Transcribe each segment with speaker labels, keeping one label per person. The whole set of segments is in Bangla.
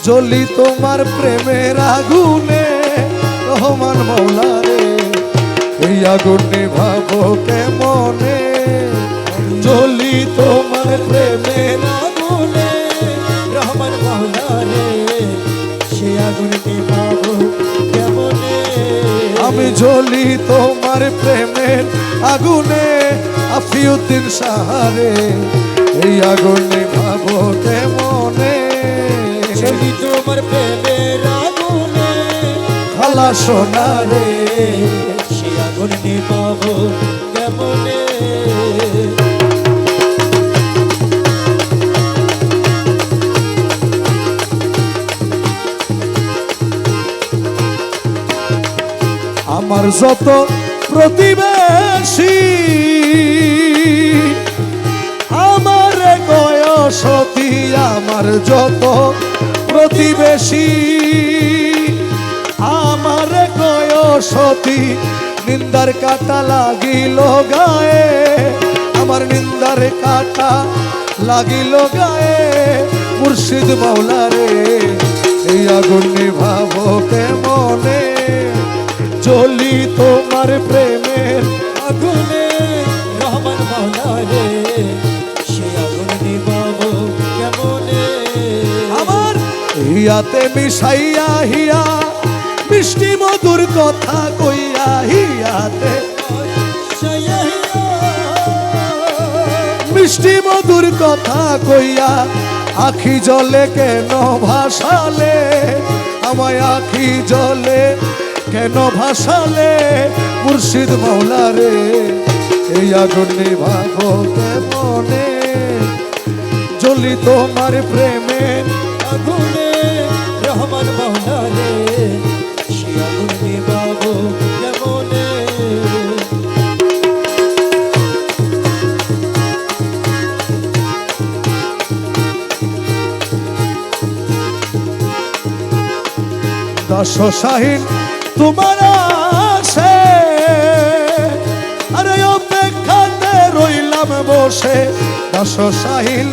Speaker 1: জ্বলি তোমার প্রেমের আগুনে রহমান মাওলা রে, এই আগুন নিভাবো কেমনে। জ্বলি তোমার প্রেমের
Speaker 2: আগুনে রহমান মাওলা রে, সে আগুন নিভাবো কেমনে।
Speaker 1: আমি জ্বলি তোমার প্রেমের আগুনে আফিউদ্দিন সাহারে, এই আগুন নিভাবো কেমনে।
Speaker 2: জ্বলি তোমার প্রেমের আগুনে
Speaker 1: খালা সোনা রে,
Speaker 2: সে আগুন নিভাবো কেমনে।
Speaker 1: আমার যত প্রতিবেশী আমার গয়সতী, আমার যত প্রতিবেশী আমার গয়সতী, নিন্দার কাটা লাগিল গায়ে, আমার নিন্দার কাটা লাগিল গায়ে। মুর্শিদ মাওলা রে, এই আগুন নিভাবো কেমনে। জ্বলি তোমার প্রেমের
Speaker 2: আগুনে রহমান মাওলা রে, সে আগুন নিভাবো কেমনে।
Speaker 1: আমার হিয়াতে মিশাইয়া হিয়া মিষ্টি মধুর কথা কইয়া, হিয়াতে মিষ্টি মধুর কথা কইয়া আখি জলে কেন ভাসালে, আমায় আখি জলে কেন ভাসালে। মুর্শিদ মাওলা রে, এই আগুন নিভাবো কেমনে। জ্বলি তোমার প্রেমের
Speaker 2: আগুনে রহমান মাওলা রে, সে আগুন নিভাবো কেমনে।
Speaker 1: দশ শাহীন তোমার আসে, আরে অপেক্ষাতে রইলাম বসে। দশ শাহীন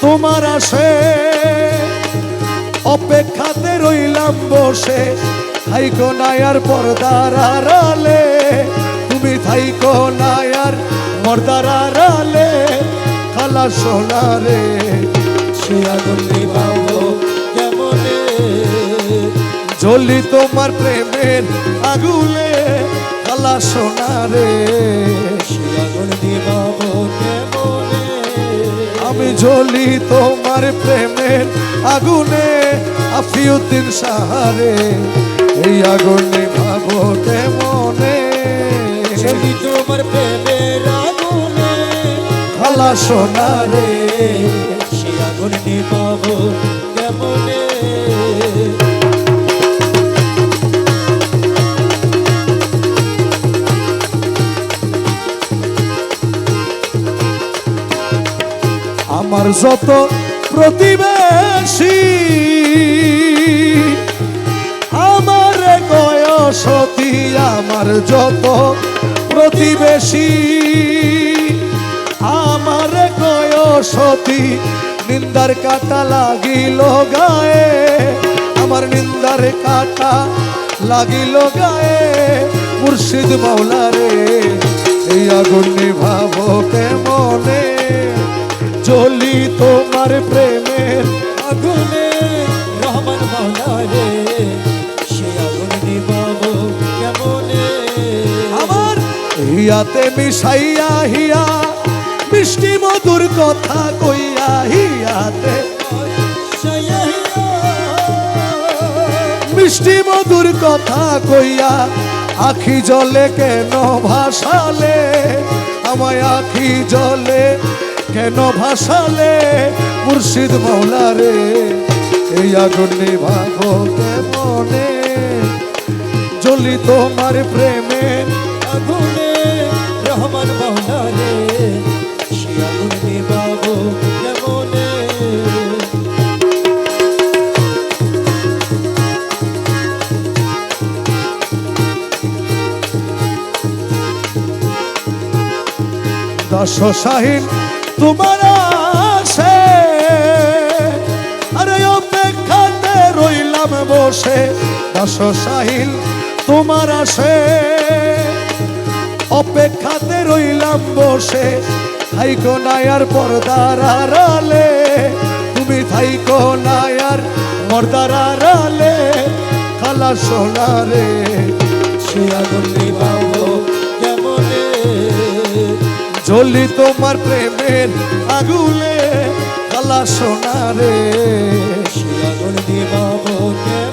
Speaker 1: তোমার আসে, অপেক্ষাতে রইলাম বসে। থাইকো নায়ার পর্দার আড়ালে, তুমি থাইকো নায়ার পর্দার আড়ালে। খালা সোনা রে,
Speaker 2: সে আগুন নিভাবো কেমনে।
Speaker 1: জ্বলি তোমার প্রেমের আগুনে খালা সোনা রে,
Speaker 2: সে আগুন নিভাবো কেমনে।
Speaker 1: আমি জ্বলি তোমার প্রেমের আগুনে আফিউদ্দিন সাহারে, এই আগুন নিভাবো কেমনে।
Speaker 2: জ্বলি তোমার প্রেমের আগুনে
Speaker 1: খালা সোনা রে,
Speaker 2: সে আগুন নিভাবো কেমনে।
Speaker 1: আমার যত প্রতিবেশী আমার গয়সতী, আমার যত প্রতিবেশী আমার গয়সতী, নিন্দার কাটা লাগিল গায়ে, আমার নিন্দার কাটা লাগিল গায়ে। মুর্শিদ মাওলা রে, এই আগুন নিভাবো কেমনে। জ্বলি তোমার প্রেমের
Speaker 2: আগুনে রহমান মাওলা রে, সে আগুন নিভাবো কেমনে।
Speaker 1: আমার হিয়াতে মিশাইয়া হিয়া মিষ্টি মধুর কথা কইয়া, হিয়াতে মিষ্টি মধুর কথা কইয়া আখি জলে কেন ভাসালে, আমায় আখি জলে কেন ভাসালে। মুর্শিদ মাওলা রে, এই আগুন নিভাবো কেমনে। জ্বলি তোমার প্রেমের
Speaker 2: আগুনে রহমান মাওলা রে, সে আগুন নিভাবো কেমনে।
Speaker 1: দশ শাহীন তোমার আসে, আরে অপেক্ষাতে বসে দাস সাহিল তোমার আসে অপেক্ষাতে রইলাম বসে থাইকো নায়ার পর্দার আড়ালে তুমি থাইকো নায়ার পর্দার আড়ালে খালা সোনারে
Speaker 2: সে আগুন নিবাবো কেমনে
Speaker 1: জ্বলি তোমার প্রেমের আগুলে খালা সোনারে
Speaker 2: সে আগুন নিবাবো কেমনে